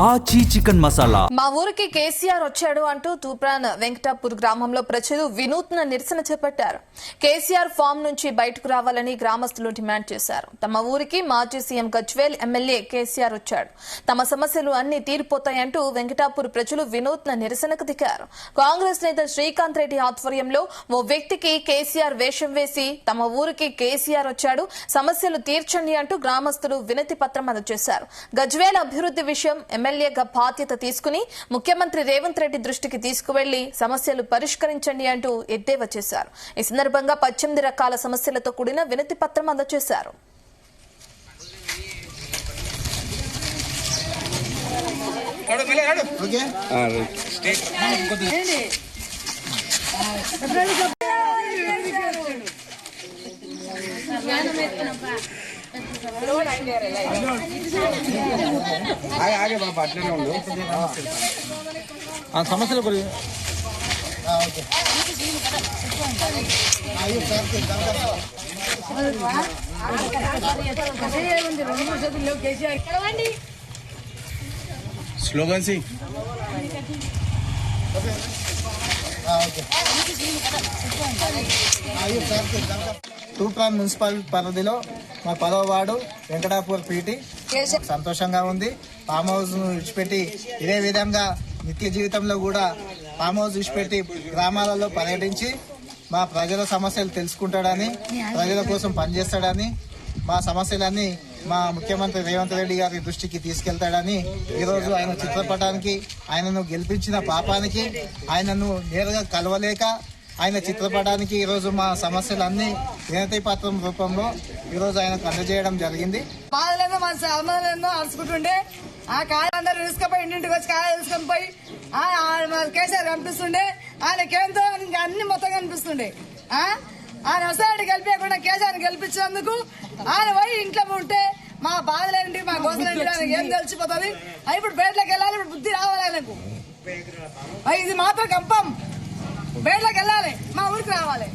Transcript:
ఆచి చికెన్ మసాలా. మా ఊరికి కేసీఆర్ వచ్చాడు అంటూ తూప్రాన్ వెంకటాపూర్ గ్రామంలో ప్రజలు వినూత్న నిరసన చేపట్టారు. కేసీఆర్ ఫామ్ నుంచి బయటకు రావాలని గ్రామస్తులు డిమాండ్ చేశారు. తమ ఊరికి మాజీ సీఎం గజ్వేల్ ఎమ్మెల్యే కేసీఆర్ వచ్చాడు, తమ సమస్యలు అన్ని తీరిపోతాయంటూ వెంకటాపూర్ ప్రజలు వినూత్న నిరసనకు దిగారు. కాంగ్రెస్ నేత శ్రీకాంత్ రెడ్డి ఆధ్వర్యంలో ఓ వ్యక్తికి కేసీఆర్ వేషం వేసి తమ ఊరికి కేసీఆర్ వచ్చాడు, సమస్యలు తీర్చండి అంటూ గ్రామస్తులు వినతి పత్రం అందజేశారు. గజ్వేల్ అభివృద్ధి విషయం ఎమ్మెల్యేగా బాధ్యత తీసుకుని ముఖ్యమంత్రి రేవంత్ రెడ్డి దృష్టికి తీసుకువెళ్లి సమస్యలు పరిష్కరించండి అంటూ ఎద్దేవా చేశారు. ఈ సందర్భంగా 18 రకాల సమస్యలతో కూడిన వినతి పత్రం అందజేశారు. సమస్యల గురించి స్లోగన్ సి తూప్రాన్ మున్సిపల్ పరిధిలో మా 10వ వార్డు వెంకటాపూర్ పీటి సంతోషంగా ఉంది. ఫామ్ హౌస్ ను విడిచిపెట్టి ఇదే విధంగా నిత్య జీవితంలో కూడా ఫామ్ హౌస్ విడిచిపెట్టి గ్రామాలలో పర్యటించి మా ప్రజల సమస్యలు తెలుసుకుంటాడని, ప్రజల కోసం పనిచేస్తాడని, మా సమస్యలన్నీ మా ముఖ్యమంత్రి రేవంత్ రెడ్డి గారి దృష్టికి తీసుకెళ్తాడని ఈరోజు ఆయన చిత్రపటానికి ఆయనను గెలిపించిన పాపానికి ఆయనను నేరుగా కలవలేక ఆయన చిత్రపటానికి ఈరోజు మా సమస్యలన్నీ వినతి పత్రం రూపంలో ఈరోజు ఆయనకు అందజేయడం జరిగింది. బాధలేదో మన అమ్మలేదో అరుచుకుంటుండే ఆ కాయ అందరూ తీసుకుపోయి ఇంటింటికి వచ్చి కాయ తీసుకొని పోయి కేసీఆర్ కనిపిస్తుండే, ఆయనకేంతో అన్ని మొత్తం కనిపిస్తుండే. ఆయన వస్తాడు గెలిపేయకుండా కేసీఆర్ గెలిపించినందుకు ఆయన పోయి ఇంట్లో ఉంటే మా బాధలేంటి మా గోసలేంటి ఆయనకి ఏం తెలిసిపోతుంది. ఇప్పుడు బయటలోకి వెళ్ళాలి, ఇప్పుడు బుద్ధి రావాలి ఆయనకు. ఇది మాత్రం కంపం, బయటలోకి వెళ్ళాలి, మా ఊరికి రావాలి.